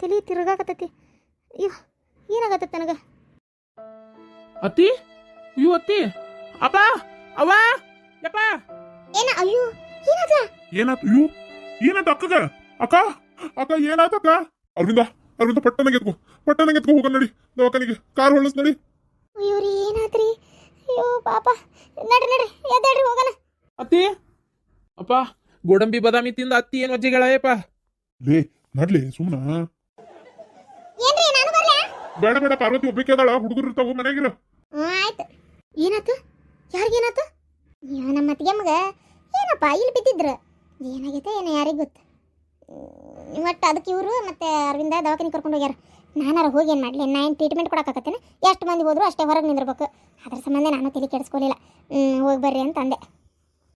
ತಲೆ ತಿರುಗಾಕತ್ತೈತಿ. ಅಯ್ಯೋ ಏನಾಗತ್ತೈತಿ ನನಗೆ. ಅತ್ತಿ ಅಯ್ಯೋ ಅತ್ತಿ ಅಪ್ಪ ಅವ್ವ ಯಪ್ಪ ಏನ ಅಯ್ಯೋ ಏನಾದ ಏನಾತ ಅಯ್ಯೋ ಏನಾತ ಅಕ್ಕಗ ಅಕ್ಕ ಅಕ್ಕ ಏನಾತ ಅಕ್ಕ ಅರವಿಂದ ಅರವಿಂದ ಪಟ್ಟಣಗೆ ಎತ್ಕೊ ಹೋಗೋಣ ನಡಿ ದವಾಖಾನಿಗೆ ಕಾರ್ ಹೊಳಸ್ ನಡಿ. ಅಯ್ಯೋ ರೀ ಏನಾತ್ರಿ. ಅಯ್ಯೋ ಪಾಪ ನಡ್ರಿ ಎದ್ದೇಳ್ರಿ ಹೋಗೋಣ. ಅತ್ತಿ ಅಪ್ಪ ಗೋಡಂಬಿ ಬಾದಾಮಿ ತಿಂದ ಅತ್ತಿ ಏನ್ ವಜ್ಜೆಗಳಾಯಪ್ಪ. ಲೇ ನಡ್ಲಿ ಸುಮ್ನ ಏನ್ರಿ ನಾನು ಬರ್ಲಾ? ಬೇಡ ಪಾರ್ವತಿ ಒಬ್ಬಕ್ಕೆ ಅದಾಳ, ಹುಡುಗರು ಇರ್ತಾವ ಮನೆಗಿರ. ಆಯ್ತು. ಏನಾತು ಯಾರಿಗೇನಾತು? ನಮ್ಮ ಅತ್ತಿಗೆಮ್ಮಗ ಏನಪ್ಪ ಇಲ್ಲಿ ಬಿದ್ದಿದ್ರು, ಏನಾಗೈತೆ ಏನೋ ಯಾರಿಗೆ ಗೊತ್ತು. ಒಟ್ಟು ಅದಕ್ಕೆ ಇವರು ಮತ್ತೆ ಅರವಿಂದ ದವಾಖಾನೆ ಕರ್ಕೊಂಡು ಹೋಗ್ಯಾರ. ನಾನಾರ ಹೋಗಿ ಏನು ಮಾಡಲಿ, ನಾನು ಟ್ರೀಟ್ಮೆಂಟ್ ಕೊಡೋಕ್ಕಾಗತ್ತೇನೆ. ಎಷ್ಟು ಮಂದಿ ಹೋದ್ರು ಅಷ್ಟೇ ಹೊರಗೆ ನಿಂದಿರ್ಬೇಕು. ಅದ್ರ ಸಂಬಂಧ ನಾನು ತಲೆ ಕೆಡಿಸ್ಕೊಲಿಲ್ಲ. ಹೋಗಿ ಬರ್ರಿ ಅಂತ ಅಂದೆ.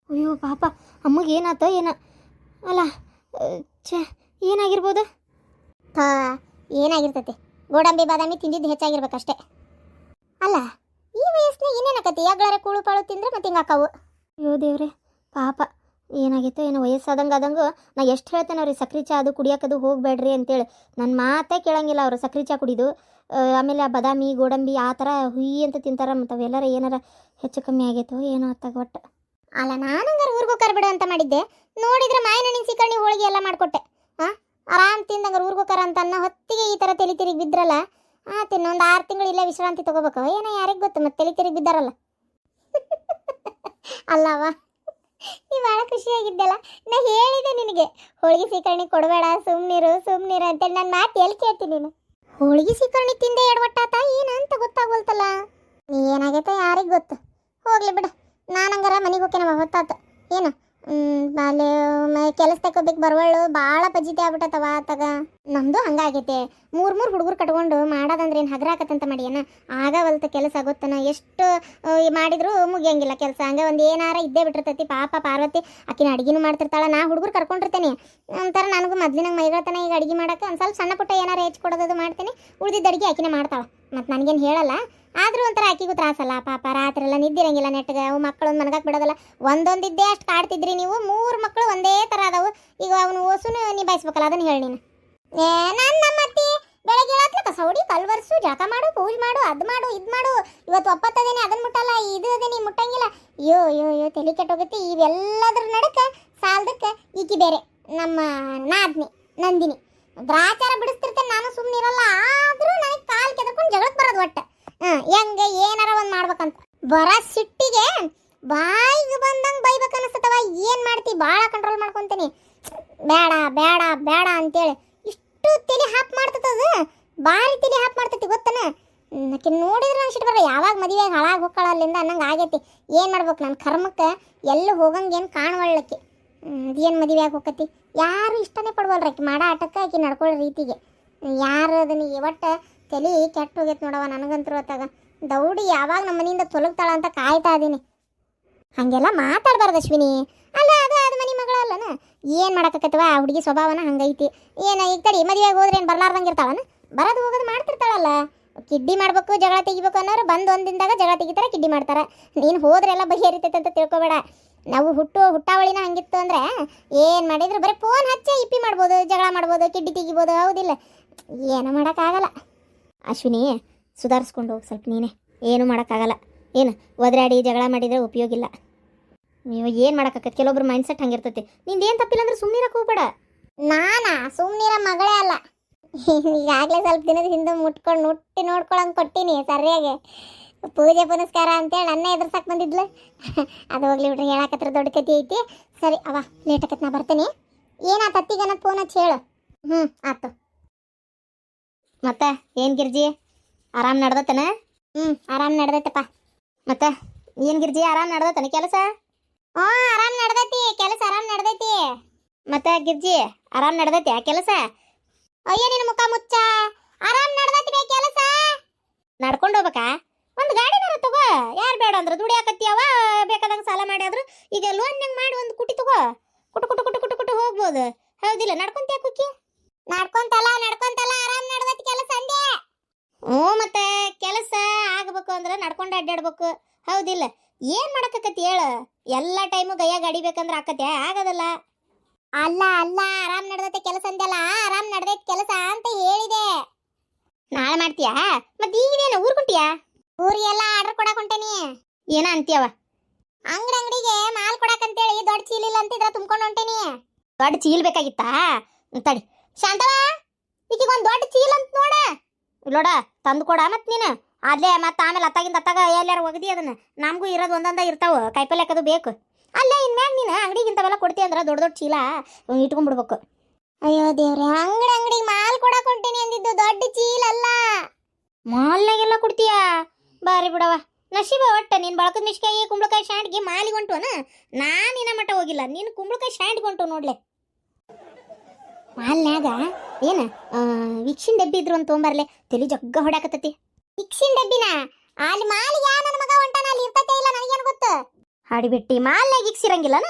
ಅಯ್ಯೋ ಪಾಪ ಅಮ್ಮಗೆ ಏನಾತೋ ಏನೋ ಅಲ್ಲ. ಛೇ ಏನಾಗಿರ್ಬೋದು? ಏನಾಗಿರ್ತೈತಿ, ಗೋಡಂಬಿ ಬಾದಾಮಿ ತಿಂದಿದ್ದು ಹೆಚ್ಚಾಗಿರ್ಬೇಕಷ್ಟೇ. ಅಲ್ಲ ಈ ವಯಸ್ಸಿನಾಗ ಏನೇನಾಕತಿ, ಯಾಗಳಾರ ಕೂಳು ಪಾಳು ತಿಂದ್ರೆ ಮತ್ತೆ ಹಿಂಗಾಕಾವು. ಅಯ್ಯೋ ದೇವ್ರೆ ಪಾಪ ಏನಾಗಿತ್ತು ಏನೋ. ವಯಸ್ಸಾದಂಗೆ ನಾ ಎಷ್ಟು ಹೇಳ್ತೇನೆ ಅವ್ರಿಗೆ ಸಕ್ರೆ ಚಾ ಅದು ಕುಡಿಯೋಕದು ಹೋಗಬೇಡ್ರಿ ಅಂತೇಳಿ. ನನ್ನ ಮಾತೇ ಕೇಳಂಗಿಲ್ಲ ಅವರು. ಸಕ್ರೆ ಚಾ ಕುಡಿದು ಆಮೇಲೆ ಆ ಬಾದಾಮಿ ಗೋಡಂಬಿ ಆ ಥರ ಹುಯಿ ಅಂತ ತಿಂತಾರೆ. ಮತ್ತು ಅವೆಲ್ಲರ ಏನಾರ ಹೆಚ್ಚು ಕಮ್ಮಿ ಆಗೈತೋ ಏನೋ ಅತ್ತಾಗ ಒಟ್ಟು. ಅಲ್ಲ ನಾನಂಗಾರ ಊರಿಗೂ ಕರ್ಬಿಡು ಅಂತ ಮಾಡಿದ್ದೆ. ನೋಡಿದ್ರೆ ಮಾಯನ ನಿನ್ಸಿಕಣ್ಣಿ ಹೋಳಿಗೆ ಎಲ್ಲ ಮಾಡಿಕೊಟ್ಟೆ. ಆರಾಮ್ ತಿಂದಂಗಾರ ಊರಿಗೂ ಕರ ಅಂತ ಅನ್ನೋ ಹೊತ್ತಿಗೆ ಈ ಥರ ತಲೆ ತಿರುಗಿ ಬಿದ್ರಲ್ಲ. ಇನ್ನೊಂದು 6 ತಿಂಗಳು ಇಲ್ಲೇ ವಿಶ್ರಾಂತಿ ತಗೋಬೇಕು ಏನೋ, ಯಾರಿಗೆ ಗೊತ್ತು. ಮತ್ತೆ ತಲೆ ತಿರುಗಿ ಬಿದ್ದಾರಲ್ಲ. ಅಲ್ಲವ ನೀ ಭಾಳ ಖುಷಿಯಾಗಿದ್ದಲ್ಲ. ನಾ ಹೇಳಿದೆ ನಿನಗೆ ಹೋಳಿಗೆ ಸೀಕರಣಿ ಕೊಡಬೇಡ, ಸುಮ್ನಿರು ಅಂತೇಳಿ. ನನ್ನ ಮಾತು ಎಲ್ಲಿ ಕೇಳ್ತೀನಿ ನೀನು? ಹೋಳಿಗೆ ಸೀಕರಣಿ ತಿಂದೆ ಎಡವಟ್ಟಾತ ಏನಂತ ಗೊತ್ತಾಗೋಲ್ತಲ್ಲ. ಏನಾಗೈತೆ ಯಾರಿಗೆ ಗೊತ್ತು. ಹೋಗ್ಲಿ ಬಿಡು, ನಾನಂಗಾರ ಮನೆಗೆ ಹೋಗ್ತೇನೆ. ಹೊತ್ತಾತ ಏನು ಅಲ್ಲಿ ಕೆಲಸ ತಗೋಬೇಕು ಬರವಳ್ಳು ಭಾಳ ಪಜಿತಿ ಆಗ್ಬಿಟ್ಟತವ ಆತಾಗ. ನಮ್ಮದು ಹಂಗಾಗೈತೆ. 3 ಹುಡುಗರು ಕಟ್ಕೊಂಡು ಮಾಡೋದಂದ್ರೆ ಏನು ಹಗರಾಕತ್ತಂತ ಮಾಡಿಯನ ಆಗವಲ್ತ ಕೆಲಸ ಗೊತ್ತನ. ಎಷ್ಟು ಮಾಡಿದ್ರು ಮುಗಿಯಂಗಿಲ್ಲ ಕೆಲಸ. ಹಂಗೆ ಒಂದು ಏನಾರ ಇದ್ದೇ ಬಿಟ್ಟಿರ್ತೈತಿ. ಪಾಪ ಪಾರ್ವತಿ ಆಕಿನ ಅಡುಗೆನೂ ಮಾಡ್ತಿರ್ತಾಳೆ. ನಾ ಹುಡುಗರು ಕರ್ಕೊಂಡಿರ್ತೇನೆ. ಒಂಥರ ನನಗೂ ಮೊದಲಿನಾಗ ಮೈಗಳ್ತಾನೆ ಈಗ ಅಡುಗೆ ಮಾಡೋಕೆ ಒಂದು ಸ್ವಲ್ಪ ಸಣ್ಣ ಪುಟ್ಟ ಏನಾರ ಹೆಚ್ಚಿಕೊಡೋದು ಮಾಡ್ತೀನಿ. ಉಳಿದಿದ್ದ ಅಡುಗೆ ಆಕಿನೇ ಮಾಡ್ತಾಳೆ. ಮತ್ತು ನನಗೇನು ಹೇಳಲ್ಲ. ಆದರೂ ಒಂಥರ ಆಕಿಗೂ ತ್ರಾಸಲ್ಲ ಪಾಪ. ರಾತ್ರಿ ಎಲ್ಲ ನಿದ್ದಿರಂಗಿಲ್ಲ ನೆಟ್ಟಗೆ. ಅವು ಮಕ್ಕಳು ಮನಗಕ್ಕೆ ಬಿಡೋದಲ್ಲ. ಒಂದೊಂದಿದ್ದೇ ಅಷ್ಟು ಕಾಡ್ತಿದ್ರಿ ನೀವು. 3 ಮಕ್ಕಳು ಒಂದೇ ಥರ ಅದಾವು. ಈಗ ಅವನು ಓಸುನು ನಿಭಾಯಿಸ್ಬೇಕಲ್ಲ, ಅದನ್ನು ಹೇಳಿ ನೀನು. ನಾನು ನಮ್ಮತ್ತಿ ಬೆಳಗ್ಗೆ ಹೇಳತ್ಲ ಕಸ ಹೊಡಿ, ಕಲ್ವರ್ಸು, ಜಳಕ ಮಾಡು, ಪೂಜೆ ಮಾಡು, ಅದು ಮಾಡು ಇದು ಮಾಡು. ಇವತ್ತು ಒಪ್ಪತ್ತದೇನೆ ಅದನ್ನು ಮುಟ್ಟಲ್ಲ, ಇದು ಅದೇನಿ ಮುಟ್ಟಂಗಿಲ್ಲ. ಅಯ್ಯೋ ತಲೆ ಕೆಟ್ಟೋಗೈತಿ. ಇವೆಲ್ಲದ್ರ ನಡಕ್ಕೆ ಸಾಲದಕ್ಕೆ ಈಕಿ ಬೇರೆ ನಮ್ಮ ನಾದ್ನಿ ನಂದಿನಿ ಗ್ರಾಚಾರ ಬಿಡಿಸ್ತಿರ್ತೇನೆ. ನಾನು ಸುಮ್ಮನಿರಲ್ಲ. ಆದರೂ ನನಗೆ ಕಾಲು ಕೆದರ್ಕೊಂಡು ಜಗಳಕ್ಕೆ ಬರೋದು ಒಟ್ಟು. ಹೆಂಗೆ ಏನಾರ ಒಂದು ಮಾಡ್ಬೇಕಂತ ಬರ ಸಿಟ್ಟಿಗೆ ಬಾಯಿಗೆ ಬಂದಂಗೆ ಬೈಬೇಕು ಅನಿಸ್ತವ. ಏನು ಮಾಡ್ತಿ, ಭಾಳ ಕಂಟ್ರೋಲ್ ಮಾಡ್ಕೊತೀನಿ. ಬೇಡ ಬೇಡ ಬೇಡ ಅಂತೇಳಿ ಇಷ್ಟು ತಲೆ ಹಾಪ್ ಮಾಡ್ತದ. ಭಾರಿ ತಲೆ ಹಾಪ್ ಮಾಡ್ತೈತಿ ಗೊತ್ತನ. ಆಕೆ ನೋಡಿದ್ರೆ ನಾನು ಸಿಟ್ಟು ಬರ. ಯಾವಾಗ ಮದುವೆ ಹಾಳಾಗಿ ಹೋಗ್ಕಳ ಅಲ್ಲಿಂದ ಅನ್ನಂಗೆ ಆಗೈತಿ. ಏನು ಮಾಡ್ಬೇಕು ನನ್ನ ಕರ್ಮಕ್ಕೆ. ಎಲ್ಲೂ ಹೋಗಂಗೇನು ಕಾಣುವಳ್ಳಕ್ಕೆ. ಅದೇನು ಮದುವೆ ಆಗಿ ಹೋಗತಿ. ಯಾರು ಇಷ್ಟನೇ ಪಡ್ವಲ್ರಿ ಆಕೆ ಮಾಡೋ ಆಟಕ್ಕೆ, ಆಕೆ ನಡ್ಕೊಳ್ಳೋ ರೀತಿಗೆ. ಯಾರು ಅದನ್ನ ಒಟ್ಟು ತಲೆ ಕೆಟ್ಟ ಹೋಗೈತೆ ನೋಡವ ನನಗಂತರೂ. ಹೊತ್ತಾಗ ದೌಡಿ ಯಾವಾಗ ನಮ್ಮ ಮನೆಯಿಂದ ತೊಲಗ್ತಾಳ ಅಂತ ಕಾಯ್ತಾ ಇದ್ದೀನಿ. ಹಾಗೆಲ್ಲ ಮಾತಾಡಬಾರ್ದು ಅಶ್ವಿನಿ. ಅಲ್ಲ ಅದು ಮನೆ ಮಗಳಲ್ಲನ. ಏನು ಮಾಡೋಕ್ಕತ್ತವ ಆ ಹುಡುಗಿ ಸ್ವಭಾವನ ಹಂಗೈತಿ. ಏನು ಈಗ ತಡಿ ಮದುವೆಗೆ ಹೋದ್ರೆ ಏನು ಬರ್ಲಾರ್ದಂಗೆ ಇರ್ತಾವನ. ಬರೋದು ಹೋಗೋದು ಮಾಡ್ತಿರ್ತಾಳಲ್ಲ. ಕಿಡ್ಡಿ ಮಾಡ್ಬೇಕು, ಜಗಳ ತೆಗಿಬೇಕು ಅನ್ನೋರು ಬಂದು ಒಂದಿಂದಾಗ ಜಗಳ ತೆಗಿತಾರೆ, ಕಿಡ್ಡಿ ಮಾಡ್ತಾರೆ. ನೀನು ಹೋದ್ರೆಲ್ಲ ಬಗೆಹರಿತೈತೆ ಅಂತ ತಿಳ್ಕೊಬೇಡ. ನಾವು ಹುಟ್ಟಾವಳಿನ ಹಂಗಿತ್ತು ಅಂದರೆ ಏನು ಮಾಡಿದ್ರು ಬರೀ ಫೋನ್ ಹಚ್ಚಿ ಇಪ್ಪಿ ಮಾಡ್ಬೋದು, ಜಗಳ ಮಾಡ್ಬೋದು, ಕಿಡ್ಡಿ ತೆಗಿಬೋದು. ಹೌದಿಲ್ಲ, ಏನು ಮಾಡೋಕ್ಕಾಗಲ್ಲ. ಅಶ್ವಿನಿ ಸುಧಾರಿಸ್ಕೊಂಡು ಹೋಗಿ ಸ್ವಲ್ಪ ನೀನೇ. ಏನು ಮಾಡೋಕ್ಕಾಗಲ್ಲ. ಏನು ಒದರಾಡಿ ಜಗಳ ಮಾಡಿದರೆ ಉಪಯೋಗ ಇಲ್ಲ. ನೀವು ಏನು ಮಾಡೋಕ್ಕಾಗತ್ತೆ. ಕೆಲವೊಬ್ರು ಮೈಂಡ್ಸೆಟ್ ಹಂಗಿರ್ತೈತಿ. ನಿಂದೇನು ತಪ್ಪಿಲ್ಲ ಅಂದ್ರೆ ಸುಮ್ಮನಿರಕ್ಕೆ ಹೋಗ್ಬೇಡ. ನಾನಾ ಸುಮ್ಮನಿರ ಮಗಳೇ ಅಲ್ಲ. ಈಗಾಗಲೇ ಸ್ವಲ್ಪ ದಿನದ ಹಿಂದೆ ಮುಟ್ಕೊಂಡು ನೋಡ್ಕೊಳಂಗೆ ಕೊಟ್ಟೀನಿ ಸರಿಯಾಗಿ. ಪೂಜೆ ಪುನಸ್ಕಾರ ಅಂತೇಳಿ ನನ್ನ ಎದುರ್ಸಕ್ಕೆ ಬಂದಿದ್ಲು. ಅದು ಹೋಗ್ಲಿ ಬಿಡ್ರಿ, ಹೇಳಕತ್ರ ದೊಡ್ಡ ಕತಿ ಐತಿ. ಸರಿ ಅವ ಲೇಟ್ ಆಕತ್, ನಾ ಬರ್ತೀನಿ. ಏನಾತ ಅತ್ತಿಗನ ಫೋನ್ ಹಚ್ಚಿ ಹೇಳು. ಆಯ್ತು. ಮತ್ತೆ ಏನು ಗಿರ್ಜಿ ಆರಾಮ್ ನಡ್ದತನ? ಆರಾಮ್ ನಡ್ದೈತಪ್ಪ. ಮತ್ತೆ ಏನು ಗಿರ್ಜಿ ಆರಾಮ್ ನಡ್ದತನ ಕೆಲಸ? ಆರಾಮ್ ನಡ್ದೈತಿ ಕೆಲಸ, ಆರಾಮ್ ನಡ್ದೈತಿ. ಮತ್ತೆ ಗಿರ್ಜಿ ಆರಾಮ್ ನಡ್ದೈತಿ ಆ ಕೆಲಸ? ಅಯ್ಯೋ ನಿನ್ನ ಮುಖ ಮುಚ್ಚ. ಆರಾಮ್ ನಡ್ದೈತಿ ಬೇ ಕೆಲಸ. ನಡ್ಕೊಂಡು ಹೋಗ್ಬೇಕಾ? ಒಂದು ಗಾಡಿನಾರ ತಗೋ. ಯಾರು ಬೇಡ ಅಂದ್ರೆ ದುಡಿಯಾಕತ್ತೀಯವ, ಬೇಕಾದಂಗೆ ಸಾಲ ಮಾಡ್ಯಾದ್ರು. ಈಗ ಲೋನ್ನಂಗೆ ಮಾಡಿ ಒಂದು ಕುಟಿ ತಗೋ. ಕುಟು ಹೋಗ್ಬೋದು. ಹೌದಿಲ್ಲ? ನಡ್ಕೊಂತೀಯ ಕುಕ್ಕಿ? ನಡ್ಕೊಂತಲ್ಲ ಆರಾಮ್ ನಡ್ದೈತಿ ಕೆಲಸ ಅಂದೆ. ಮತ್ತೆ ಕೆಲಸ ಆಗಬೇಕು ಅಂದ್ರೆ ನಡ್ಕೊಂಡು ಅಡ್ಡಾಡ್ಬೇಕು. ಹೌದಿಲ್ಲ? ಏನು ಮಾಡಕತ್ತಿ ಹೇಳು? ಎಲ್ಲ ಟೈಮು ಗೈಯಾಗ ಅಡಿಬೇಕಂದ್ರೆ ಆಕತ್ಯ? ಆಗೋದಲ್ಲ. ಅಲ್ಲ ಅಲ್ಲ ಆರಾಮ್ ನಡ್ದೈತೆ ಕೆಲಸ ಅಂದಲ್ಲ, ಆರಾಮ್ ನಡ್ದೈತೆ ಕೆಲಸ ಅಂತ ಹೇಳಿದೆ. ನಾಳೆ ಮಾಡ್ತೀಯಾ? ಮತ್ತೆ ಈಗೇನು ಊರ್ ಕುಂಟಿಯಾ? ಊರಿಗೆಲ್ಲ ಆರ್ಡರ್ ಕೊಡಕ್ ಹೊಂಟೇನಿ. ಏನ ಅಂತೀಯವ? ಅಂಗಡಿಗೆ ಮಾಲ್ ಕೊಡಕ್ ಅಂತೇಳಿ ದೊಡ್ಡ ಚೀಲ ಇಲ್ಲ ಅಂತಿದ್ರ ತುಂಬ್ಕೊಂಡು ಹೊಂಟೇನಿ. ದೊಡ್ಡ ಚೀಲ ಬೇಕಾಗಿತ್ತಾ? ತಡಿ ಶಾಂತವ, ಈಕಿಗೆ ಒಂದ್ ದೊಡ್ಡ ಚೀಲ ಅಂತ ನೋಡ. ಇಲ್ಲೋಡ ತಂದು ಕೊಡ ಮತ್ ನೀನು ಅಲ್ಲೇ ಮತ್ತೆ ಆಮೇಲೆ ಅತ್ತಾಗಿಂದ ಅತ್ತಾಗ ಎಲ್ಲಾರು ಒಗದಿ ಅದನ್ನ. ನಮಗೂ ಇರೋದು ಒಂದೊಂದ ಇರ್ತಾವ, ಕಾಯಿಪಲ್ಲೆ ಹಾಕೋದು ಬೇಕು. ಅಲ್ಲೇ ಇನ್ಮ್ಯಾಗ ನೀನು ಅಂಗಡಿಗಿಂತವೆಲ್ಲ ಕೊಡ್ತೀಯ ಅಂದ್ರೆ ದೊಡ್ಡ ದೊಡ್ಡ ಚೀಲ ಇಟ್ಕೊಂಡ್ಬಿಡ್ಬೇಕು. ಅಯ್ಯೋ ದೇವ್ರೆ, ಅಂಗಡಿಗೆ ಮಾಲ್ ಕೊಡಕ್ ಹೊಂಟೇನಿ ಅಂದಿದ್ದು, ದೊಡ್ಡ ಚೀಲ ಅಲ್ಲ. ಮಾಲ್ನಾಗೆಲ್ಲ ಕೊಡ್ತೀಯಾ? ಬಾರಿ ಬಿಡವ ನಶೀಬ. ಒಟ್ಟ ನೀನ್ ಬಳಕದ ಮಿಷ್ಕಾಯಿ ಕುಂಬಳಕಾಯಿ ಶಾಂಡ್ಗೆ ಮಾಲಿಗೆ ಹೊಂಟುವನ. ನಾನಿನ ಮಟ್ಟ ಹೋಗಿಲ್ಲ, ನೀನು ಕುಂಬಳಕಾಯಿ ಶಾಂಡ್ಗೆ ಹೊಂಟು ನೋಡ್ಲೆ. ಮಾಲ್ನ್ಯಾಗ ಏನ ವಿಕ್ಷಿನ್ ಡಬ್ಬಿ ಇದ್ರು ಅಂತ ತೊಗೊಂಬರ್ಲೆ, ತಲಿ ಜಗ್ಗ ಹೊಡ್ಯಾಕತ್ತತಿ. ವಿಕ್ಷಿನ್ ಡಬ್ಬಿನ? ಅಲ್ಲಿ ಮಾಲಿಗೆ ನನ್ನ ಮಗ ಹೊಂಟಾನ, ಅಲ್ಲಿ ಇರ್ತೈತೆ ಇಲ್ಲ ನನಗೇನು ಗೊತ್ತು. ಹಾಡಿಬಿಟ್ಟಿ ಮಾಲ್ನಾಗ ಇಕ್ಸಿರಂಗಿಲ್ಲನ?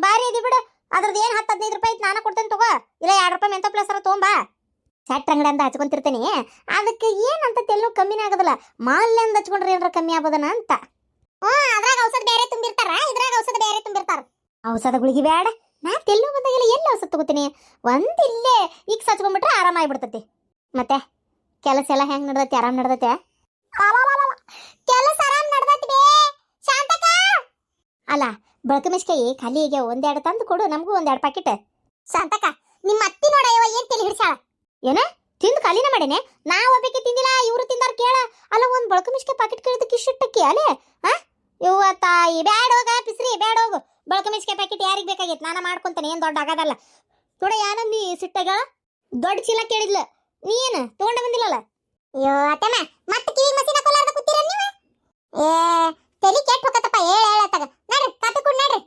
ಬಾರಿ ಅದಿ ಬಿಡು. ಅದ್ರದ್ದು ಏನು 10-15 ರೂಪಾಯಿ ಐತಿ, ನಾನು ಕೊಡ್ತೇನೆ ತಗೋ. ಇಲ್ಲ 2 ರೂಪಾಯಿ ಮೆಂತ ಪ್ಲಸ್ ತೊಗೊಂಬಾ. ಸೆಟ್ ಅಂಗಡಿ ಅಂತ ಹಚ್ಕೊಂತಿರ್ತೇನೆ, ಅದಕ್ಕೆ ಏನಂತ ತೆಲ್ಲು ಕಮ್ಮಿನೇ ಆಗೋದಿಲ್ಲ. ಮಾಲ್ನಿಂದ ಹಚ್ಕೊಂಡ್ರೆ ಏನಾರ ಕಮ್ಮಿ ಆಗೋದನ ಅಂತ. ಅದ್ರಾಗ ಔಷಧ ಬೇರೆ ತುಂಬಿರ್ತಾರ, ಇದ್ರಾಗ ಔಷಧ ಬೇರೆ ತುಂಬಿರ್ತಾರ. ಔಷಧ ಗುಳಿಗೆ ಬೇಡ, ನಾ ತೆಲ್ಲು ಬಂದಾಗೆಲ್ಲ ಎಲ್ಲಿ ಔಷಧ ತಗೋತೀನಿ. ಇಲ್ಲೇ ಈಗ ಹಚ್ಕೊಂಡ್ಬಿಟ್ರೆ ಆರಾಮಾಗ್ಬಿಡ್ತತಿ. ಮತ್ತೆ ಕೆಲಸ ಎಲ್ಲ ಹೆಂಗ್ ನಡ್ದೈತಿ? ಆರಾಮ್ ನಡ್ದೈತೆ? ಕೆಲಸ ಆರಾಮ್ ನಡ್ದೈತಿ ಬೇ ಶಾಂತಕ. ಅಲ್ಲ ಬಳಕ ಮಿಷ್ಕಾಯಿ ಖಾಲಿ ಈಗ 1-2 ತಂದು ಕೊಡು, ನಮಗೂ 1-2 ಪ್ಯಾಕೆಟ್. ಶಾಂತಕ, ನಿಮ್ಮ ಅತ್ತಿ ನೋಡ ಏನ್ ತಲೆ ಹಿಡ್ಸಾಳ. ಏನ ತಿಂದು ಖಾಲಿನ ಮಾಡೇನೆ? ನಾ ಒಬ್ಬಕ್ಕೆ ತಿಂದಿಲ್ಲ, ಇವ್ರು ತಿಂದಾರ ಕೇಳ. ಅಲ್ಲ ಒಂದ್ ಬಳಕ ಮಿಷ್ಕಾಯಿ ಪ್ಯಾಕೆಟ್ ಕೇಳಿದಕ್ಕೆ ಇಷ್ಟಕ್ಕೆ ಅಲ್ಲೇ? ಇವ್ವ ತಾಯಿ, ಬ್ಯಾಡ ಹೋಗ ಪಿಸ್ರಿ, ಬ್ಯಾಡ ಹೋಗು. ಬಳಕ ಮಿಷ್ಕಾಯಿ ಪ್ಯಾಕೆಟ್ ಯಾರಿಗೆ ಬೇಕಾಗೈತೆ? ನಾನು ಮಾಡ್ಕೊಂತಾನೆ, ಏನ್ ದೊಡ್ಡ ಆಗೋದಲ್ಲ. ನೋಡ ಯಾನಮ್ಮಿ ಸಿಟ್ಟಾಗಳ ದೊಡ್ಡ ಚೀಲ ಕೇಳಿದ್ಲ, ನೀ ಏನು ತಗೊಂಡ ಬಂದಿಲ್ಲಲ್ಲ? ಅಯ್ಯೋ ಅತ್ತಮ್ಮ, ಮತ್ತೆ ಕಿವಿ ಮಸಿನ ಕೊಲಾರ್ದ ಕೂತೀರ ನೀವು? ತಲಿ ಕೆಟ್ಟ ಹೋಗತ್ತಪ್ಪ. ಹೇಳತ್ತಾಗ ನಡ್ರಿ, ಕಾಪಿ ಕುಡ್ ನಡ್ರಿ.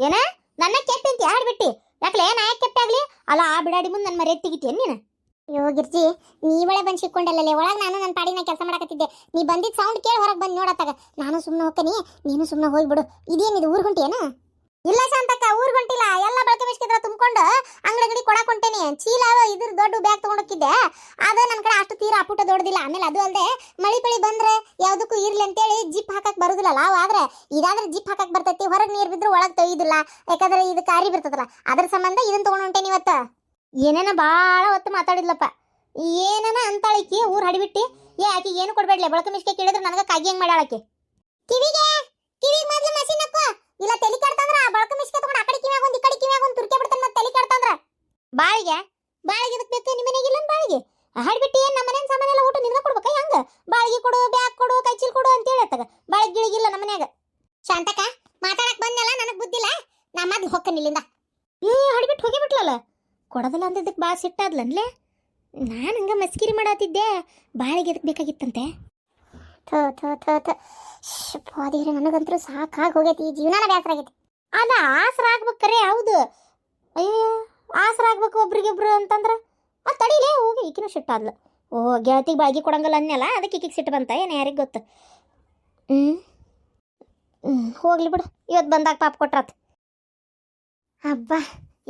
ಏನ ನನ್ನ ಕೆಟ್ಟ ಅಂತ ಹಾಡ್ಬಿಟ್ಟಿ? ಯಾಕಲೆ ನಾ ಯಾಕೆ ಕೆಟ್ಟಾಗ್ಲಿ? ಅಲ್ಲ ಆ ಬಿಡಾಡಿ ಮುಂದೆ ನನ್ನ ಮರ್ಯಾದೆ ತೆಗಿತೀಯ ನೀನು? ಅಯ್ಯೋ ಗಿರ್ಜಿ, ನೀವಳೆ ಬಂದು ಸಿಕ್ಕೊಂಡಲ್ಲೇ ಒಳಗೆ. ನಾನು ನನ್ನ ಪಾಡಿನ ಕೆಲಸ ಮಾಡಕತ್ತಿದ್ದೆ, ನೀ ಬಂದಿದ್ದ ಸೌಂಡ್ ಕೇಳಿ ಹೊರಗೆ ಬಂದು ನೋಡತ್ತಾಗ ನಾನು ಸುಮ್ಮನೆ ಹೋಗ್ತೀನಿ, ನೀನು ಸುಮ್ಮನೆ ಹೋಗ್ಬಿಡು. ಇದೇನಿದು ಊರ್ ಹೊಂಟಿಯೇನ? ಇಲ್ಲ ಶಾಂತಕ್ಕ, ಊರ್ ಹೊಂಟಿಲ್ಲ. ಎಲ್ಲ ಬಳಕೆ ಮಿಷ್ಕಿದ್ರ ತುಂಬಿಕೊಂಡು ಅಂಗಡಿ ಕೊಡಕ್ ಹೊಂಟೇನಿ. ಚೀಲ ಇದ್ರ ದೊಡ್ಡ ಬ್ಯಾಗ್ ತಗೊಂಡೋಗಿದ್ದೆ, ಅದು ನನ್ನ ಕಡೆ ಅಷ್ಟು ತೀರಾ ಅಪುಟ ದೊಡ್ಡದಿಲ್ಲ. ಆಮೇಲೆ ಅದು ಅಲ್ಲದೆ ಮಳಿ ಪಳಿ ಬಂದ್ರೆ ಯಾವ್ದಕ್ಕೂ ಇರ್ಲಿ ಅಂತೇಳಿ ಜಿಪ್ ಹಾಕಕ್ ಬರುದಿಲ್ಲ. ಆದ್ರೆ ಇದಾದ್ರೆ ಜಿಪ್ ಹಾಕಕ್ ಬರ್ತೈತಿ, ಹೊರಗೆ ನೀರು ಬಿದ್ರು ಒಳಗೆ ತೊಯ್ದಿಲ್ಲ, ಯಾಕಂದ್ರೆ ಇದು ಕಾರಿ ಬಿರ್ತದಲ್ಲ. ಅದ್ರ ಸಂಬಂಧ ಇದನ್ನ ತಗೊಂಡು ಹೊಂಟೇನಿ ಇವತ್ತ. ಏನೇನ ಭಾಳ ಹೊತ್ತು ಮಾತಾಡಿದ್ಲಪ್ಪ, ಏನನ ಅಂತಾಳಿಕಿ ಊರ್ ಹಡಿಬಿಟ್ಟಿ. ಆಕಿ ಏನು ಕೊಡ್ಬೇಡ್ಲೆ, ಬಳಕೆ ಮಿಷ್ಕೆ ಕೇಳಿದ್ರೆ ನನಗೆ ಕಾಗಿ ಹೆಂಗ್ ಮಾಡ್ಯಾಳಕಿ. ಕಿವಿಗೆ ಮೊದ್ಲು ಮಷಿನ್ ಹಾಕೋ, ಇಲ್ಲ ತಲೆ ಕೆಡ್ತಂದ್ರ ಬಳಕೆ ಮಿಷ್ಕೆ ತಗೊಂಡು ಆ ಕಡೆ ಕಿವ್ಯಾಗ ಒಂದು ಈ ಕಡೆ ಕಿವ್ಯಾಗ ಒಂದು ತುರ್ಕೆ ಬಿಡ್ತಾನೆ. ಮತ್ತೆ ತಲೆ ಕೆಡ್ತಂದ್ರ ಬಾಳಿಗೆ ಇದಕ್ಕೆ ಬೇಕು. ನಿಮ್ಮ ಮನೆಗಿಲ್ಲ ಬಾಳಿಗೆ ಹಾಡ್ಬಿಟ್ಟು ಏನು ನಮ್ಮ ಮನೇನ ಸಾಮಾನೆಲ್ಲ ಊಟ ನಿನ್ಗ ಕೊಡ್ಬೇಕಾ? ಹೆಂಗ ಬಾಳಿಗೆ ಕೊಡು, ಬ್ಯಾಗ್ ಕೊಡು, ಕೈ ಚೀಲ ಕೊಡು ಅಂತ ಹೇಳತ್ತಾಗ ಬಾಳಿಗೆ ಗಿಳಿಗಿಲ್ಲ ನಮ್ಮ ಮನ್ಯಾಗ. ಶಾಂತಕ, ಮಾತಾಡಕ್ ಬಂದಲ್ಲ, ನನಗೆ ಬುದ್ಧಿಲ್ಲ. ನಾ ಮೊದ್ಲು ಹೊಕ್ಕನ್ ಇಲ್ಲಿಂದ. ಹಾಡ್ಬಿಟ್ಟು ಹೋಗಿಬಿಟ್ಲಲ್ಲ, ಕೊಡೋದಿಲ್ಲ ಅಂದಿದ್ದಕ್ಕೆ ಭಾಳ ಸಿಟ್ಟಾದ್ಲನ್ಲೇ. ನಾನು ಹಂಗ ಮಸ್ಕಿರಿ ಮಾಡತ್ತಿದ್ದೆ, ಬಾಳಿಗೆ ಎದಕ್ಕೆ ಬೇಕಾಗಿತ್ತಂತೆ. ಪಾದಿರಿ, ನನಗಂತೂ ಸಾಕಾಗಿ ಹೋಗೈತಿ, ಈ ಜೀವನ ಬೇಸರ ಆಗೈತಿ. ಅಲ್ಲ ಆಸರ ಆಗ್ಬೇಕರೆ ಹೌದು. ಅಯ್ಯೋ ಆಸರ ಆಗ್ಬೇಕು ಒಬ್ರಿಗೊಬ್ರು ಅಂತಂದ್ರೆ ಅದು ತಡಿಲೇ ಹೋಗಿ. ಈಕಿನೂ ಸಿಟ್ಟಾದ್ಲು. ಓ ಗೆಳತಿಗೆ ಬಾಳ್ಗಿ ಕೊಡಂಗಲ್ಲ ಅನ್ನಲ್ಲ, ಅದಕ್ಕೆ ಈಕಿಗೆ ಸಿಟ್ಟು ಬಂತ ಏನು ಯಾರಿಗೆ ಗೊತ್ತು. ಹೋಗ್ಲಿ ಬಿಡು, ಇವತ್ತು ಬಂದಾಗ ಪಾಪ ಕೊಟ್ರಾತ್. ಹಬ್ಬ,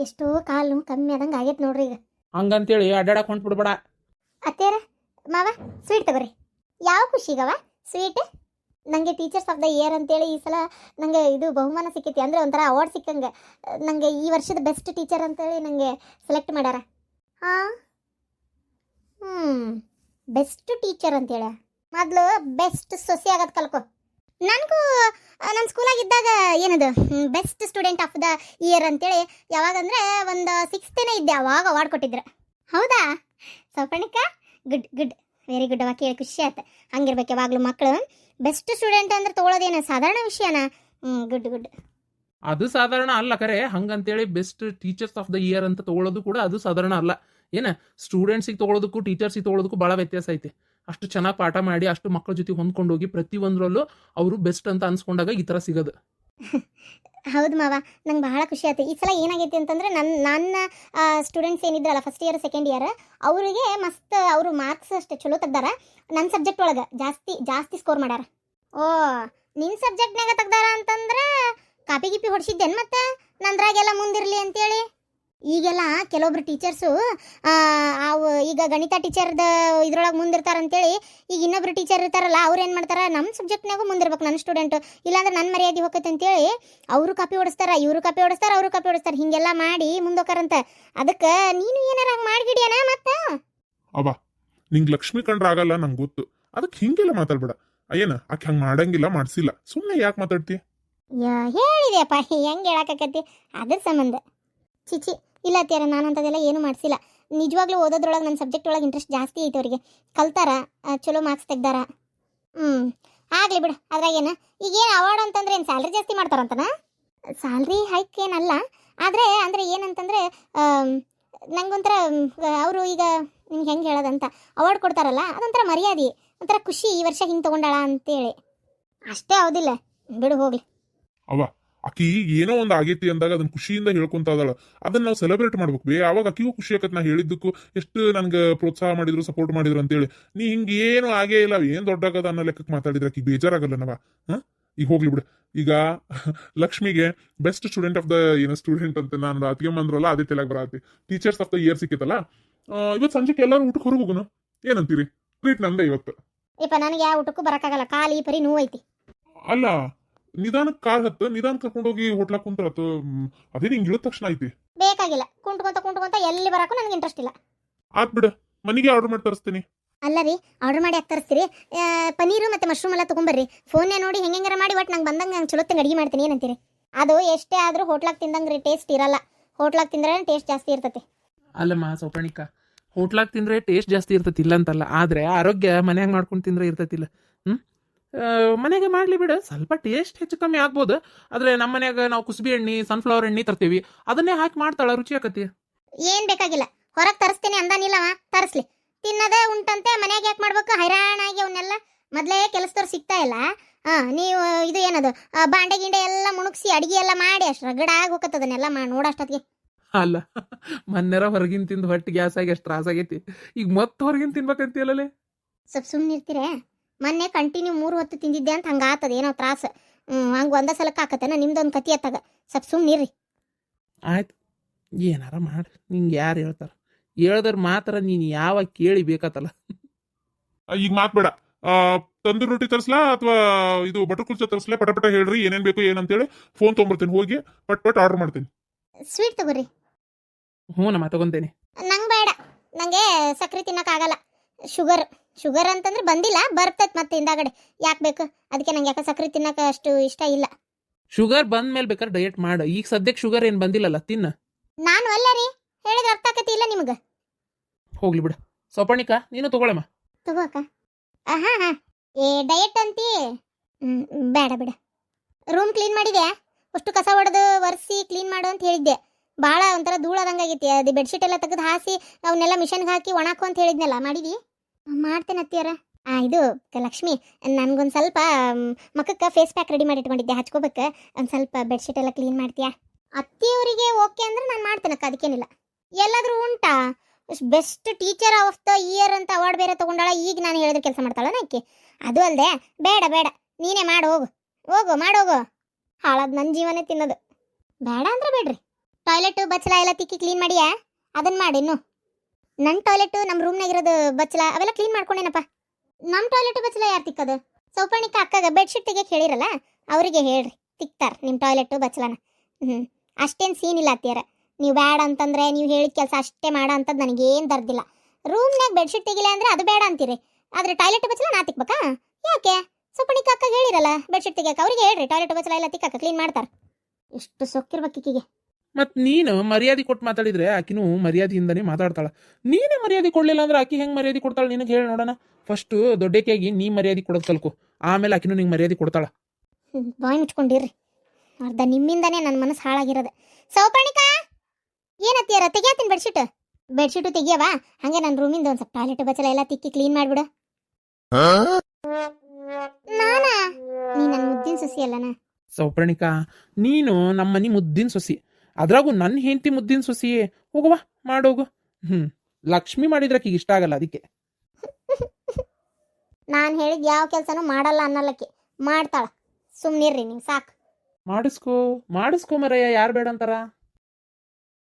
ಎಷ್ಟೋ ಕಾಲು ಕಮ್ಮಿ ಆದಂಗೆ ಆಗೈತೆ ನೋಡ್ರಿ ಈಗ. ಹಂಗಂತೇಳಿ ಅಡ್ಡಾಡಕ್ ಹೊಂಟ್ಬಿಡ್ಬೇಡ. ಅತ್ತೇರ ಮಾವ ಸ್ವೀಟ್ ತಗೋರಿ. ಯಾವ ಖುಷಿಗವ ಸ್ವೀಟ್? ನನಗೆ ಟೀಚರ್ಸ್ ಆಫ್ ದ ಇಯರ್ ಅಂತೇಳಿ ಈ ಸಲ ನನಗೆ ಇದು ಬಹುಮಾನ ಸಿಕ್ಕೈತಿ. ಅಂದರೆ ಒಂಥರ ಅವಾರ್ಡ್ ಸಿಕ್ಕಂಗೆ. ನನಗೆ ಈ ವರ್ಷದ ಬೆಸ್ಟ್ ಟೀಚರ್ ಅಂತೇಳಿ ನನಗೆ ಸೆಲೆಕ್ಟ್ ಮಾಡ್ಯಾರ. ಹಾಂ, ಬೆಸ್ಟ್ ಟೀಚರ್ ಅಂತೇಳಿ ಮೊದಲು ಬೆಸ್ಟ್ ಸೊಸೆ ಆಗೋದು ಕಲ್ಕೊ. ನನಗೂ ನನ್ನ ಸ್ಕೂಲಾಗಿದ್ದಾಗ ಏನದು best student of the year ಅಂತೇಳಿ ಯಾವಾಗಂದರೆ ಒಂದು 6th ಇದ್ದೆ, ಅವಾಗ ಅವಾರ್ಡ್ ಕೊಟ್ಟಿದ್ರು. ಹೌದಾ Souparnika? Good good, very good. ಅವ ಕೇಳಿ ಖುಷಿ ಆಯ್ತು. ಹಂಗಿರ್ಬೇಕು ಯಾವಾಗಲೂ ಮಕ್ಕಳು. ಬೆಸ್ಟ್ ಸ್ಟೂಡೆಂಟ್ ಅಂದ್ರೆ ತೊಗೊಳೋದೇನು ಸಾಧಾರಣ ವಿಷಯನ? Good good. ಅದು ಸಾಧಾರಣ ಅಲ್ಲ ಕರೆ. ಹಂಗಂತೇಳಿ best teachers of the year ಅಂತ ತಗೊಳ್ಳೋದು ಕೂಡ ಅದು ಸಾಧಾರಣ ಅಲ್ಲ. ಏನ ಸ್ಟೂಡೆಂಟ್ಸಿಗೆ ತೊಗೊಳೋದಕ್ಕೂ ಟೀಚರ್ಸಿಗೆ ತೊಗೊಳೋದಕ್ಕೂ ಭಾಳ ವ್ಯತ್ಯಾಸ ಐತೆ. ಅಷ್ಟು ಚೆನ್ನಾಗಿ ಪಾಠ ಮಾಡಿ ಅಷ್ಟು ಮಕ್ಕಳ ಜೊತೆ ಹೊಂದ್ಕೊಂಡು ಹೋಗಿ ಪ್ರತಿಯೊಂದರಲ್ಲೂ ಅವರು ಬೆಸ್ಟ್ ಅಂತ ಅನ್ಸ್ಕೊಂಡಾಗ ಈ ಥರ ಸಿಗೋದು. ಹೌದು ಮಾವ, ನಂಗೆ ಭಾಳ ಖುಷಿ ಆಯ್ತು. ಈ ಸಲ ಏನಾಗೈತಿ ಅಂತಂದ್ರೆ ನನ್ನ ಸ್ಟೂಡೆಂಟ್ಸ್ ಏನಿದ್ರಲ್ಲ ಫಸ್ಟ್ ಇಯರ್ ಸೆಕೆಂಡ್ ಇಯರ್, ಅವರಿಗೆ ಮಸ್ತ್ ಅವರು ಮಾರ್ಕ್ಸ್ ಅಷ್ಟೇ ಚಲೋ ತೆಗ್ದಾರ. ನನ್ನ ಸಬ್ಜೆಕ್ಟ್ ಒಳಗೆ ಜಾಸ್ತಿ ಸ್ಕೋರ್ ಮಾಡ್ಯಾರ. ಓ, ನಿನ್ನ ಸಬ್ಜೆಕ್ಟ್ನಾಗ ತೆಗ್ದಾರ ಅಂತಂದ್ರೆ ಕಾಪಿ ಗಿಪಿ ಹೊಡ್ಸಿದ್ದೇನು ಮತ್ತೆ ನಂದ್ರಾಗೆಲ್ಲ ಮುಂದಿರಲಿ ಅಂತೇಳಿ? ಈಗೆಲ್ಲ ಕೆಲವೊಬ್ರು ಟೀಚರ್ಸು ಅವು ಈಗ ಗಣಿತ ಟೀಚರ್ದ ಇದ್ರೊಳಗೆ ಮುಂದಿರ್ತಾರಂತೇಳಿ ಈಗ ಇನ್ನೊಬ್ರು ಟೀಚರ್ ಇರ್ತಾರಲ್ಲ ಅವ್ರು ಏನು ಮಾಡ್ತಾರೆ ನಮ್ಮ ಸಬ್ಜೆಕ್ಟ್ನಾಗೂ ಮುಂದಿರ್ಬೇಕು ನನ್ನ ಸ್ಟೂಡೆಂಟು ಇಲ್ಲಾಂದ್ರೆ ನನ್ನ ಮರ್ಯಾದೆ ಹೋಗತ್ತೆ ಅಂತೇಳಿ ಅವರು ಕಾಪಿ ಹೊಡಿಸ್ತಾರೆ ಇವರು ಕಾಪಿ ಹೊಡಿಸ್ತಾರೆ ಅವರು ಕಾಪಿ ಹೊಡಿಸ್ತಾರೆ ಹಿಂಗೆಲ್ಲ ಮಾಡಿ ಮುಂದೋಕಾರಂತ ಅದಕ್ಕೆ ನೀನು ಏನಾರ ಹಂಗೆ ಮಾಡಿಬಿಡಿಯನ ಮತ್ತೆ ಅವ ನಿಂಗೆ ಲಕ್ಷ್ಮಿ ಕಂಡ್ರೆ ಆಗಲ್ಲ ನಂಗೆ ಗೊತ್ತು ಅದಕ್ಕೆ ಹಿಂಗೆಲ್ಲ ಮಾತಾಡ್ಬೇಡ ಏನ ಆಕೆ ಹಂಗೆ ಮಾಡಂಗಿಲ್ಲ ಮಾಡ್ಸಿಲ್ಲ ಸುಮ್ಮನೆ ಯಾಕೆ ಮಾತಾಡ್ತಿ ಹೇಳಿದೆಯಪ್ಪ ಹೆಂಗೆ ಹೇಳಕ್ಕಾಕತಿ ಅದ್ರ ಸಂಬಂಧ ಚಿಚಿ ಇಲ್ಲ ಅತ್ಯಾರ ನಾನು ಅಂಥದ್ದೆಲ್ಲ ಏನು ಮಾಡಿಸಿಲ್ಲ ನಿಜವಾಗ್ಲೂ ಓದೋದ್ರೊಳಗೆ ನನ್ನ ಸಬ್ಜೆಕ್ಟ್ ಒಳಗೆ ಇಂಟ್ರೆಸ್ಟ್ ಜಾಸ್ತಿ ಐತೆ ಅವರಿಗೆ ಕಲ್ತಾರ ಚಲೋ ಮಾರ್ಕ್ಸ್ ತೆಗ್ದಾರ ಆಗಲಿ ಬಿಡು ಅದ್ರಾಗೇನು ಈಗೇನು ಅವಾರ್ಡ್ ಅಂತಂದ್ರೆ ಏನು ಸ್ಯಾಲ್ರಿ ಜಾಸ್ತಿ ಮಾಡ್ತಾರಂತನಾ ಸ್ಯಾಲ್ರಿ ಹೈಕ್ ಏನಲ್ಲ ಆದರೆ ಅಂದರೆ ಏನಂತಂದರೆ ನಂಗೊಂಥರ ಅವರು ಈಗ ನಿಮ್ಗೆ ಹೆಂಗೆ ಹೇಳೋದಂತ ಅವಾರ್ಡ್ ಕೊಡ್ತಾರಲ್ಲ ಅದೊಂಥರ ಮರ್ಯಾದೆ ಒಂಥರ ಖುಷಿ ಈ ವರ್ಷ ಹಿಂಗೆ ತೊಗೊಂಡಾಳ ಅಂತೇಳಿ ಅಷ್ಟೇ ಹೌದಿಲ್ಲ ಬಿಡು ಹೋಗ್ಲಿ ಅವ ಆಕಿ ಏನೋ ಒಂದು ಆಗೈತಿ ಅಂದಾಗ ಅದನ್ನ ಖುಷಿಯಿಂದ ಹೇಳ್ಕೊಂತ ಅದಾಳ ಅದನ್ನ ನಾವು ಸೆಲೆಬ್ರೇಟ್ ಮಾಡ್ಬೇಕು ಬೇ ಅವಾಗ ಆಕಿಗೂ ಖುಷಿ ಆಕತ್ ನಾ ಹೇಳಿದ್ದಕ್ಕೂ ಎಷ್ಟು ನನ್ಗೆ ಪ್ರೋತ್ಸಾಹ ಮಾಡಿದ್ರು ಸಪೋರ್ಟ್ ಮಾಡಿದ್ರು ಅಂತೇಳಿ ನೀ ಹಿಂಗೆ ಏನು ಆಗೇ ಇಲ್ಲ ಏನ್ ದೊಡ್ಡಾಗದ ಅನ್ನೋ ಲೆಕ್ಕಕ್ಕೆ ಮಾತಾಡಿದ್ರೆ ಆಕಿ ಬೇಜಾರಾಗಲ್ಲ ನವ ಈಗ ಹೋಗ್ಲಿ ಬಿಡು ಈಗ ಲಕ್ಷ್ಮಿಗೆ ಬೆಸ್ಟ್ ಸ್ಟೂಡೆಂಟ್ ಆಫ್ ದ ಏನೋ ಸ್ಟೂಡೆಂಟ್ ಅಂತ ನಾನು ಅತಿಗೆ ಬಂದ್ರಲ್ಲ ಅದೇ ತೆಲಗ್ ಬರತ್ತಿ ಟೀಚರ್ಸ್ ಆಫ್ ದ ಇಯರ್ ಸಿಕ್ಕಿತಲ್ಲ ಇವತ್ತು ಸಂಜೆಗೆ ಎಲ್ಲರೂ ಊಟಕ್ಕೆ ಹೊರಗೆ ಹೋಗೋಣ ಏನಂತೀರಿ ಟ್ರೀಟ್ ನಂದೆ ಇವತ್ತು ಇಪ್ಪ ನನಗೆ ಯಾವ ಊಟಕ್ಕೂ ಬರೋಕ್ಕಾಗಲ್ಲ ಕಾಲಿ ಪರಿ ನೋವೈತಿ ಅಲ್ಲ ನಿಧಾನಕ್ಕೆ ಕಾರ್ ಹತ್ತು ನಿಧಾನ ಕರ್ಕೊಂಡೋಗಿ ಹೋಟ್ಲಾಕ್ ಕುಂತ್ರ ಅದೇ ನಿಂಗೆ ಇಳಿದ ತಕ್ಷಣ ಐತಿ ಬೇಕಾಗಿಲ್ಲ ಕುಂಟ್ಕೊಂತ ಎಲ್ಲಿ ಬರಕ್ಕೂ ನನಗೆ ಇಂಟ್ರೆಸ್ಟ್ ಇಲ್ಲ ಆತ್ ಬಿಡ ಮನೆಗೆ ಆರ್ಡರ್ ಮಾಡಿ ತರಿಸ್ತೀನಿ ಅಲ್ಲ ರೀ ಆರ್ಡರ್ ಮಾಡಿ ಯಾಕೆ ತರಿಸ್ತೀರಿ ಪನ್ನೀರು ಮತ್ತು ಮಶ್ರೂಮ್ ಎಲ್ಲ ತೊಗೊಂಬರ್ರಿ ಫೋನ್ನೇ ನೋಡಿ ಹೆಂಗಾರ ಮಾಡಿ ಒಟ್ಟು ನಂಗೆ ಬಂದಂಗೆ ನಂಗೆ ಚಲೋ ಅಡುಗೆ ಮಾಡ್ತೀನಿ ಏನಂತೀರಿ ಅದು ಎಷ್ಟೇ ಆದರೂ ಹೋಟ್ಲಾಗ ತಿಂದಂಗೆ ರೀ ಟೇಸ್ಟ್ ಇರಲ್ಲ ಹೋಟ್ಲಾಗ ತಿಂದ್ರೆ ಟೇಸ್ಟ್ ಜಾಸ್ತಿ ಇರ್ತೈತಿ ಅಲ್ಲಮ್ಮ ಸೌಪರ್ಣಿಕ ಹೋಟ್ಲಾಗ ತಿಂದರೆ ಟೇಸ್ಟ್ ಜಾಸ್ತಿ ಇರ್ತತಿಲ್ಲ ಅಂತಲ್ಲ ಆದರೆ ಆರೋಗ್ಯ ಮನ್ಯಾಗ ಮಾಡ್ಕೊಂಡು ತಿಂದ್ರೆ ಇರ್ತತಿಲ್ಲ ಮನೆಗೆ ಮಾಡಲಿ ಬಿಡು ಸ್ವಲ್ಪ ಟೇಸ್ಟ್ ಹೆಚ್ಚು ಕಮ್ಮಿ ಆಗ್ಬೋದು ಆದರೆ ನಮ್ಮ ಮನ್ಯಾಗ ನಾವು ಕುಸುಬಿ ಎಣ್ಣೆ ಸನ್ಫ್ಲವರ್ ಎಣ್ಣೆ ತರ್ತೀವಿ ಅದನ್ನೇ ಹಾಕಿ ಮಾಡ್ತಾಳ ರುಚಿ ಆಕತಿ ಏನು ಬೇಕಾಗಿಲ್ಲ ಹೊರಗೆ ತರಿಸ್ತೀನಿ ಅಂದಾನಿಲ್ಲವ ತರಿಸ್ಲಿ ತಿನ್ನದ ಉಂಟಂತೆ ಮನ್ಯಾಗ ಯಾಕೆ ಮಾಡ್ಬೇಕು ಹೈರಾಣಾಗಿ ಅವನ್ನೆಲ್ಲ ಮೊದಲೇ ಕೆಲಸದವ್ರು ಸಿಗ್ತಾ ಇಲ್ಲ ನೀವು ಇದು ಏನದು ಬಾಂಡೆ ಗಿಂಡೆ ಎಲ್ಲ ಮುಣುಕ್ಸಿ ಅಡಿಗೆ ಎಲ್ಲ ಮಾಡಿ ಅಷ್ಟು ರಗಡಾಗಿ ಹೋಗತ್ತದನ್ನೆಲ್ಲ ನೋಡೋಷ್ಟೊತ್ತಿಗೆ ಅಲ್ಲ ಮೊನ್ನೆರ ಹೊರಗಿನ ತಿಂದು ಹೊಟ್ಟೆ ಗ್ಯಾಸ್ ಆಗಿ ಎಷ್ಟು ತ್ರಾಸ ಆಗೈತಿ ಈಗ ಮತ್ತೆ ಹೊರಗಿನ ತಿನ್ಬೇಕಂತೀಯಲ್ಲೇ ಸ್ವಲ್ಪ ಸುಮ್ಮನೆ ಇರ್ತೀರೇ ಮೊನ್ನೆ ಕಂಟಿನ್ಯೂ 3 ಹೊತ್ತು ತಿಂದಿದ್ದೆ ಅಂತ ಹಂಗೆ ಆತದ ಏನೋ ತ್ರಾಸ ಹಂಗೆ ಒಂದೇ ಸಲಕ್ಕೆ ಆಕತ್ತೇನ ನಿಮ್ದೊಂದು ಕತಿ ಅತ್ತಾಗ ಸ್ವಲ್ಪ ಸುಮ್ಮನಿರ್ರಿ ಆಯ್ತು ಏನಾರ ಮಾಡಿ ನಿಂಗೆ ಯಾರು ಹೇಳ್ತಾರೆ ಹೇಳ್ದ್ರ ಮಾತ್ರ ನೀನು ಯಾವಾಗ ಕೇಳಿ ಬೇಕತ್ತಲ್ಲ ಈಗ ಮಾತ್ಬೇಡ ತಂದೂರಿ ರೊಟ್ಟಿ ತರಿಸ್ಲಾ ಅಥವಾ ಇದು ಬಟರ್ ಕುಲ್ಚಾ ತರಿಸ್ಲಾ ಪಟ ಹೇಳ್ರಿ ಏನೇನ್ ಬೇಕು ಏನಂತೇಳಿ ಫೋನ್ ತೊಗೊಂಬರ್ತೀನಿ ಹೋಗಿ ಪಟ್ ಆರ್ಡರ್ ಮಾಡ್ತೀನಿ ಸ್ವೀಟ್ ತಗೋರಿ ಹ್ಞೂ ನಮ್ಮ ತಗೊಂತೇನೆ ನಂಗೆ ಬೇಡ ನನಗೆ ಸಕ್ಕರೆ ತಿನ್ನೋಕ್ಕಾಗಲ್ಲ ಶುಗರ್ ಅಂತಂದ್ರೆ ಬಂದಿಲ್ಲ ಬರ್ತೈತೆ ಮತ್ತೆ ಹಿಂದಾಗಡೆ ಯಾಕೆ ಬೇಕು ಅದಕ್ಕೆ ನಂಗೆ ಯಾಕೆ ಸಕ್ಕರೆ ತಿನ್ನೋಕೆ ಅಷ್ಟು ಇಷ್ಟ ಇಲ್ಲ ಶುಗರ್ ಬಂದ ಮೇಲೆ ಬೇಕಾದ್ರೆ ಡಯಟ್ ಮಾಡು ಈಗ ಸದ್ಯಕ್ಕೆ ಶುಗರ್ ಏನು ಬಂದಿಲ್ಲಲ್ಲ ತಿನ್ನ ನಾನು ಅಲ್ಲ ರೀ ಹೇಳಿದ ಅರ್ಥ ಆಕತಿ ಇಲ್ಲ ನಿಮಗೆ ಹೋಗ್ಲಿ ಬಿಡು ಸೌಪರ್ಣಿಕ ನೀನು ತಗೊಳಮ್ಮ ತಗೋಕ ಹಾಂ ಡಯಟ್ ಅಂತಿ ಬೇಡ ಬಿಡ ರೂಮ್ ಕ್ಲೀನ್ ಮಾಡಿದೆ ಅಷ್ಟು ಕಸ ಹೊಡೆದು ಒರೆಸಿ ಕ್ಲೀನ್ ಮಾಡು ಅಂತ ಹೇಳಿದ್ದೆ ಭಾಳ ಒಂಥರ ಧೂಳದಂಗಾಗೈತಿ ಅದು ಬೆಡ್ಶೀಟ್ ಎಲ್ಲ ತೆಗೆದು ಹಾಸಿ ಅವನ್ನೆಲ್ಲ ಮಿಷನ್ಗೆ ಹಾಕಿ ಒಣಾಕು ಅಂತ ಹೇಳಿದ್ನಲ್ಲ ಮಾಡಿದಿ ಮಾಡ್ತೇನೆ ಅತ್ತಿಯರ ಇದು ಲಕ್ಷ್ಮಿ ನನಗೊಂದು ಸ್ವಲ್ಪ ಮಕ್ಕಕ್ಕೆ ಫೇಸ್ ಪ್ಯಾಕ್ ರೆಡಿ ಮಾಡಿ ಇಟ್ಕೊಂಡಿದ್ದೆ ಹಚ್ಕೋಬೇಕು ಒಂದು ಸ್ವಲ್ಪ ಬೆಡ್ಶೀಟ್ ಎಲ್ಲ ಕ್ಲೀನ್ ಮಾಡ್ತೀಯಾ ಅತ್ತಿಯವರಿಗೆ ಓಕೆ ಅಂದ್ರೆ ನಾನು ಮಾಡ್ತೇನಕ್ಕ ಅದಕ್ಕೇನಿಲ್ಲ ಎಲ್ಲಾದರೂ ಉಂಟಾ best teacher of the year ಅಂತ ಅವಾರ್ಡ್ ಬೇರೆ ತೊಗೊಂಡಾಳ ಈಗ ನಾನು ಹೇಳಿದ್ರೆ ಕೆಲಸ ಮಾಡ್ತಾಳ ನಾಕಿ ಅದು ಅಲ್ಲದೆ ಬೇಡ ನೀನೇ ಮಾಡಿ ಹೋಗು ಮಾಡೋಗು ಹಾಳಾದ ನನ್ನ ಜೀವನೇ ತಿನ್ನೋದು ಬೇಡ ಅಂದ್ರೆ ಬೇಡ್ರಿ ಟಾಯ್ಲೆಟು ಬಚ್ಚಲ ಎಲ್ಲ ತಿಕ್ಕಿ ಕ್ಲೀನ್ ಮಾಡಿಯಾ ಅದನ್ನು ಮಾಡಿ ಇನ್ನು ನನ್ನ ಟಾಯ್ಲೆಟು ನಮ್ಮ ರೂಮ್ನಾಗಿರೋದು ಬಚ್ಚಲ ಅವೆಲ್ಲ ಕ್ಲೀನ್ ಮಾಡ್ಕೊಂಡೇನಪ್ಪ ನಮ್ಮ ಟಾಯ್ಲೆಟು ಬಚ್ಚಲ ಯಾರು ತಿಕ್ಕೋದು ಸೌಪರ್ಣಿಕ ಅಕ್ಕಾಗ ಬೆಡ್ಶೀಟ್ ತೆಗಿಯಕ್ಕೆ ಹೇಳಿರಲ್ಲ ಅವರಿಗೆ ಹೇಳ್ರಿ ತಿಕ್ತಾರೆ ನಿಮ್ಮ ಟಾಯ್ಲೆಟು ಬಚ್ಚಲನ ಅಷ್ಟೇನು ಸೀನ್ ಇಲ್ಲ ಅತ್ತಿಯರ ನೀವು ಬೇಡ ಅಂತಂದ್ರೆ ನೀವು ಹೇಳಿದ ಕೆಲಸ ಅಷ್ಟೇ ಮಾಡ ಅಂತದ್ದು ನನಗೇನು ದರ್ದಿಲ್ಲ ರೂಮ್ನಾಗ ಬೆಡ್ಶೀಟ್ ತೆಗಿಲ್ಲ ಅಂದ್ರೆ ಅದು ಬೇಡ ಅಂತೀರಿ ಆದರೆ ಟಾಯ್ಲೆಟ್ ಬಚ್ಚಲ ನಾ ತಿಕ್ಬೇಕಾ ಯಾಕೆ ಸೌಪರ್ಣಿಕ ಅಕ್ಕಾಗ ಹೇಳಿರಲ್ಲ ಬೆಡ್ಶೀಟ್ ತೆಗಿಯಕ್ಕೆ ಅವರಿಗೆ ಹೇಳ್ರಿ ಟಾಯ್ಲೆಟ್ ಬಚ್ಚಲ ಎಲ್ಲ ತಿಕ್ಕಕ್ಕೆ ಕ್ಲೀನ್ ಮಾಡ್ತಾರೆ ಎಷ್ಟು ಸೊಕ್ಕಿರ್ಬೇಕು ಈಕಿಗೆ ಮತ್ತು ನೀನು ಮರ್ಯಾದೆ ಕೊಟ್ಟು ಮಾತಾಡಿದ್ರೆ ಆಕಿನೂ ಮರ್ಯಾದೆಯಿಂದನೇ ಮಾತಾಡ್ತಾಳೆ ನೀನೇ ಮರ್ಯಾದೆ ಕೊಡಲಿಲ್ಲ ಅಂದ್ರೆ ಆಕಿ ಹೆಂಗೆ ಮರ್ಯಾದೆ ಕೊಡ್ತಾಳೆ ನಿನಗೆ ಹೇಳಿ ನೋಡೋಣ ಫಸ್ಟು ದೊಡ್ಡಕ್ಕಾಗಿ ನೀ ಮರ್ಯಾದೆ ಕೊಡೋದು ಕಲ್ಕೊ ಆಮೇಲೆ ಆಕಿನೂ ನಿಂಗೆ ಮರ್ಯಾದೆ ಕೊಡ್ತಾಳೆ ಬಾಯ್ ಮುಚ್ಕೊಂಡಿರ್ರಿ ಅರ್ಧ ನಿಮ್ಮಿಂದಾನೇ ನನ್ನ ಮನಸ್ಸು ಹಾಳಾಗಿರೋದು ಸೌಪರ್ಣಿಕ ಏನತ್ತೀರ ತೆಗಿಯತ್ತೀನಿ ಬೆಡ್ಶೀಟು ತೆಗಿಯವಾ ಹಂಗೆ ನನ್ನ ರೂಮಿಂದ ಒಂದು ಸ್ವಲ್ಪ ಟಾಯ್ಲೆಟ್ ಬಚ್ಚಲ ಎಲ್ಲ ತಿಕ್ಕಿ ಕ್ಲೀನ್ ಮಾಡ್ಬಿಡು ನಾನಾ ನೀ ನನ್ನ ಮುದ್ದಿನ ಸೊಸಿ ಅಲ್ಲನ ಸೌಪರ್ಣಿಕ ನೀನು ನಮ್ಮ ಮನೆ ಮುದ್ದಿನ ಸೊಸಿ ಅದ್ರಾಗೂ ನನ್ನ ಹೆಂಡತಿ ಮುದ್ದಿನ ಸೊಸಿ ಹೋಗುವ ಮಾಡೋಗು ಲಕ್ಷ್ಮಿ ಮಾಡಿದ್ರೆ ಆಕಿಗೆ ಇಷ್ಟ ಆಗಲ್ಲ ಅದಕ್ಕೆ ನಾನು ಹೇಳಿದ ಯಾವ ಕೆಲಸನೂ ಮಾಡಲ್ಲ ಅನ್ನಲ್ಲಕ್ಕೆ ಮಾಡ್ತಾಳ ಸುಮ್ಮನಿರ್ರಿ ನೀವು ಸಾಕು ಮಾಡಿಸ್ಕೋ ಮರಯ್ಯ ಯಾರು ಬೇಡ ಅಂತಾರ